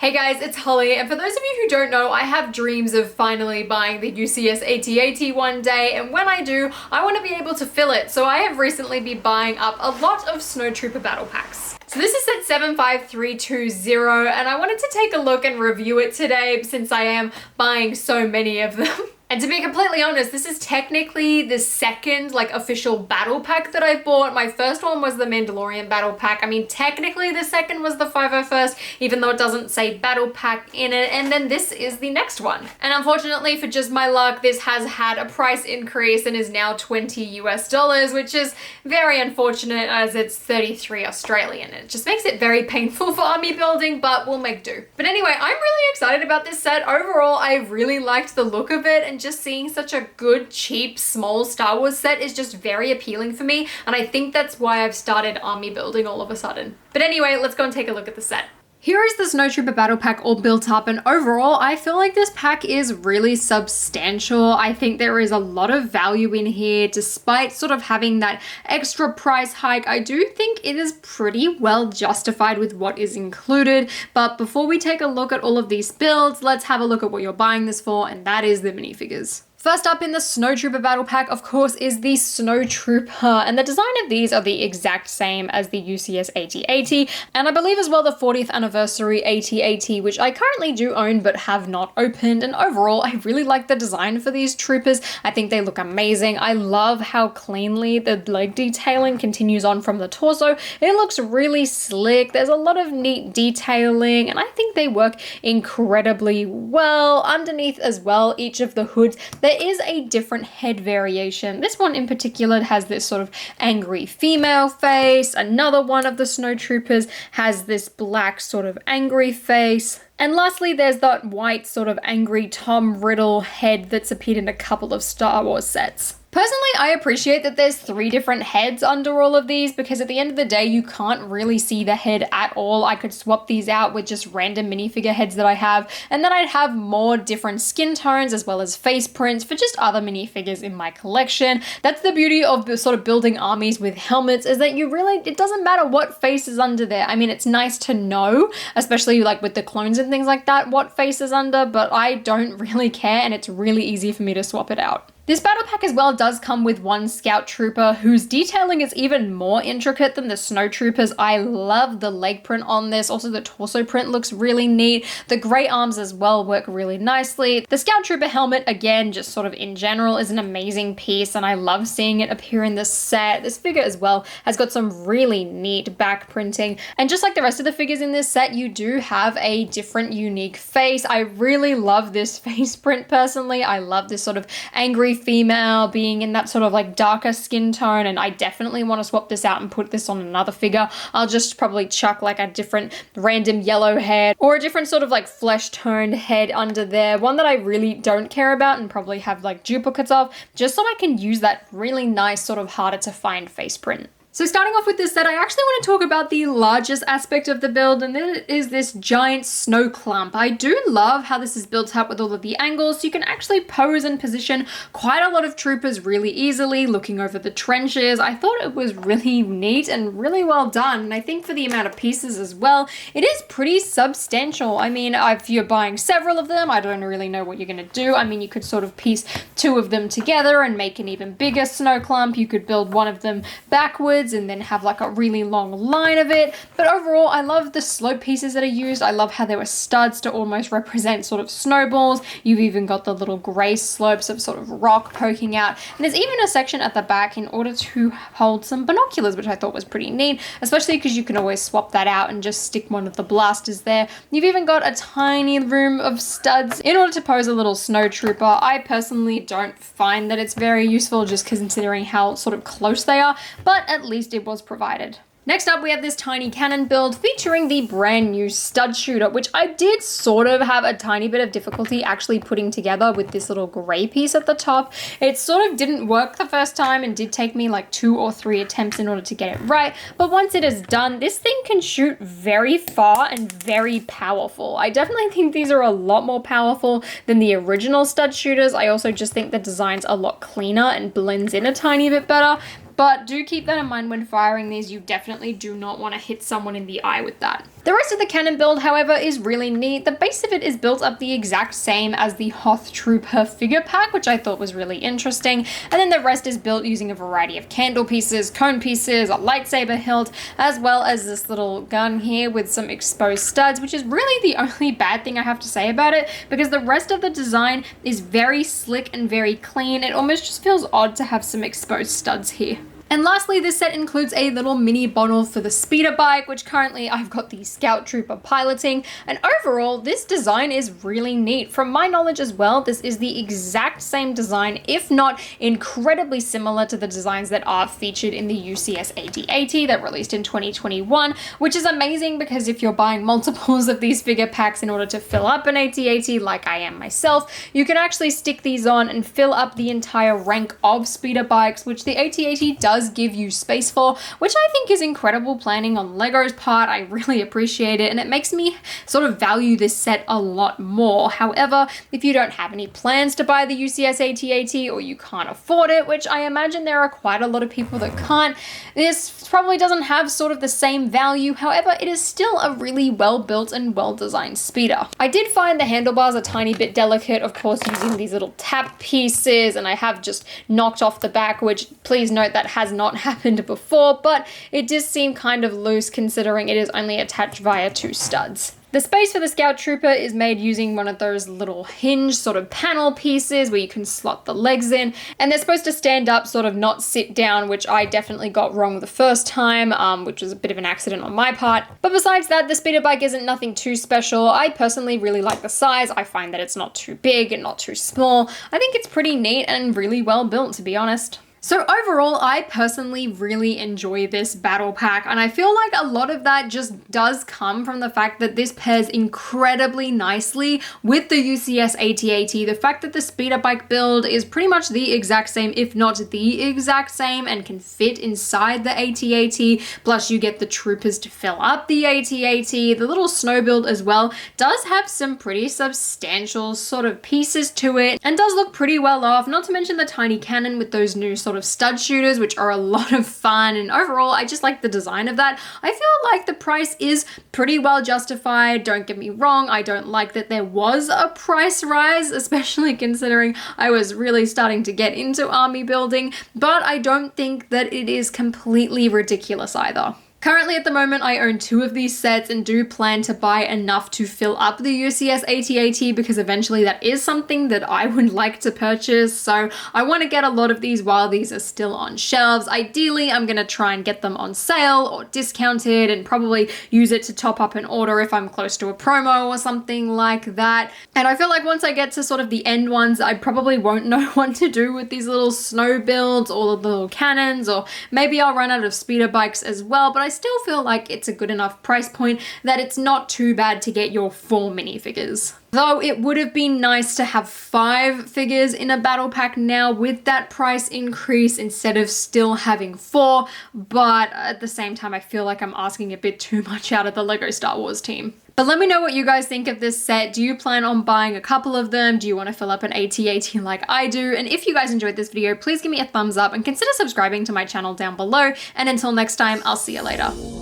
Hey guys, it's Holly, and for those of you who don't know, I have dreams of finally buying the UCS AT-AT one day, and when I do, I want to be able to fill it, so I have recently been buying up a lot of Snowtrooper battle packs. So this is set 75320, and I wanted to take a look and review it today since I am buying so many of them. And to be completely honest, this is technically the second official battle pack that I bought. My first one was the Mandalorian battle pack. I mean, technically the second was the 501st, even though it doesn't say battle pack in it. And then this is the next one. And unfortunately for just my luck, this has had a price increase and is now $20 US, which is very unfortunate as it's 33 Australian. It just makes it very painful for army building, but we'll make do. But anyway, I'm really excited about this set. Overall, I really liked the look of it, and just seeing such a good, cheap, small Star Wars set is just very appealing for me, and I think that's why I've started army building all of a sudden. But anyway, let's go and take a look at the set. Here is the Snowtrooper battle pack all built up, and overall I feel like this pack is really substantial. I think there is a lot of value in here despite sort of having that extra price hike. I do think it is pretty well justified with what is included, but before we take a look at all of these builds, let's have a look at what you're buying this for, and that is the minifigures. First up in the Snowtrooper battle pack, of course, is the Snowtrooper, and the design of these are the exact same as the UCS AT-AT, and I believe as well the 40th anniversary AT-AT, which I currently do own but have not opened, and overall I really like the design for these troopers. I think they look amazing. I love how cleanly the leg detailing continues on from the torso. It looks really slick. There's a lot of neat detailing, and I think they work incredibly well. Underneath as well, each of the hoods, there is a different head variation. This one in particular has this sort of angry female face. Another one of the Snowtroopers has this black sort of angry face. And lastly, there's that white sort of angry Tom Riddle head that's appeared in a couple of Star Wars sets. Personally, I appreciate that there's 3 different heads under all of these, because at the end of the day, you can't really see the head at all. I could swap these out with just random minifigure heads that I have, and then I'd have more different skin tones as well as face prints for just other minifigures in my collection. That's the beauty of sort of building armies with helmets, is that it doesn't matter what face is under there. I mean, it's nice to know, especially like with the clones and things like that, what face is under, but I don't really care, and it's really easy for me to swap it out. This battle pack as well does come with one Scout Trooper whose detailing is even more intricate than the Snowtroopers. I love the leg print on this. Also, the torso print looks really neat. The grey arms as well work really nicely. The Scout Trooper helmet, again, just sort of in general, is an amazing piece, and I love seeing it appear in the set. This figure as well has got some really neat back printing. And just like the rest of the figures in this set, you do have a different, unique face. I really love this face print personally. I love this sort of angry female being in that sort of like darker skin tone, and I definitely want to swap this out and put this on another figure. I'll just probably chuck like a different random yellow head or a different sort of like flesh toned head under there, one that I really don't care about and probably have like duplicates of, just so I can use that really nice sort of harder to find face print. So starting off with this set, I actually want to talk about the largest aspect of the build, and that is this giant snow clump. I do love how this is built up with all of the angles, so you can actually pose and position quite a lot of troopers really easily, looking over the trenches. I thought it was really neat and really well done, and I think for the amount of pieces as well, it is pretty substantial. I mean, if you're buying several of them, I don't really know what you're going to do. I mean, you could sort of piece 2 of them together and make an even bigger snow clump. You could build one of them backwards and then have like a really long line of it. But overall, I love the slope pieces that are used. I love how there were studs to almost represent sort of snowballs. You've even got the little gray slopes of sort of rock poking out. And there's even a section at the back in order to hold some binoculars, which I thought was pretty neat, especially because you can always swap that out and just stick one of the blasters there. You've even got a tiny room of studs in order to pose a little Snowtrooper. I personally don't find that it's very useful, just considering how sort of close they are, but at least it was provided. Next up, we have this tiny cannon build featuring the brand new stud shooter, which I did sort of have a tiny bit of difficulty actually putting together with this little gray piece at the top. It sort of didn't work the first time and did take me like 2 or 3 attempts in order to get it right. But once it is done, this thing can shoot very far and very powerful. I definitely think these are a lot more powerful than the original stud shooters. I also just think the design's a lot cleaner and blends in a tiny bit better. But do keep that in mind when firing these. You definitely do not want to hit someone in the eye with that. The rest of the cannon build, however, is really neat. The base of it is built up the exact same as the Hoth Trooper figure pack, which I thought was really interesting. And then the rest is built using a variety of candle pieces, cone pieces, a lightsaber hilt, as well as this little gun here with some exposed studs, which is really the only bad thing I have to say about it, because the rest of the design is very slick and very clean. It almost just feels odd to have some exposed studs here. And lastly, this set includes a little mini bottle for the speeder bike, which currently I've got the Scout Trooper piloting. And overall, this design is really neat. From my knowledge as well, this is the exact same design, if not incredibly similar to the designs that are featured in the UCS AT-AT that released in 2021, which is amazing because if you're buying multiples of these figure packs in order to fill up an AT-AT like I am myself, you can actually stick these on and fill up the entire rank of speeder bikes, which the AT-AT does give you space for, which I think is incredible planning on LEGO's part. I really appreciate it, and it makes me sort of value this set a lot more. However, if you don't have any plans to buy the UCS AT-AT or you can't afford it, which I imagine there are quite a lot of people that can't, this probably doesn't have sort of the same value. However, it is still a really well built and well designed speeder. I did find the handlebars a tiny bit delicate, of course, using these little tap pieces, and I have just knocked off the back, which please note that has not happened before, but it does seem kind of loose considering it is only attached via 2 studs. The space for the Scout Trooper is made using one of those little hinge sort of panel pieces where you can slot the legs in, and they're supposed to stand up, sort of not sit down, which I definitely got wrong the first time, which was a bit of an accident on my part. But besides that, the speeder bike isn't nothing too special. I personally really like the size. I find that it's not too big and not too small. I think it's pretty neat and really well built, to be honest. So overall, I personally really enjoy this battle pack, and I feel like a lot of that just does come from the fact that this pairs incredibly nicely with the UCS AT-AT. The fact that the speeder bike build is pretty much the exact same, if not the exact same, and can fit inside the AT-AT, plus you get the troopers to fill up the AT-AT. The little snow build as well does have some pretty substantial sort of pieces to it, and does look pretty well off, not to mention the tiny cannon with those new sort of stud shooters, which are a lot of fun. And overall, I just like the design of that. I feel like the price is pretty well justified. Don't get me wrong, I don't like that there was a price rise, especially considering I was really starting to get into army building, but I don't think that it is completely ridiculous either. Currently at the moment, I own 2 of these sets and do plan to buy enough to fill up the UCS AT-AT, because eventually that is something that I would like to purchase. So I want to get a lot of these while these are still on shelves. Ideally, I'm going to try and get them on sale or discounted and probably use it to top up an order if I'm close to a promo or something like that. And I feel like once I get to sort of the end ones, I probably won't know what to do with these little snow builds or the little cannons, or maybe I'll run out of speeder bikes as well. But I still feel like it's a good enough price point that it's not too bad to get your 4 minifigures. Though it would have been nice to have 5 figures in a battle pack now with that price increase instead of still having 4, but at the same time I feel like I'm asking a bit too much out of the LEGO Star Wars team. But let me know what you guys think of this set. Do you plan on buying a couple of them? Do you want to fill up an AT-AT like I do? And if you guys enjoyed this video, please give me a thumbs up and consider subscribing to my channel down below. And until next time, I'll see you later.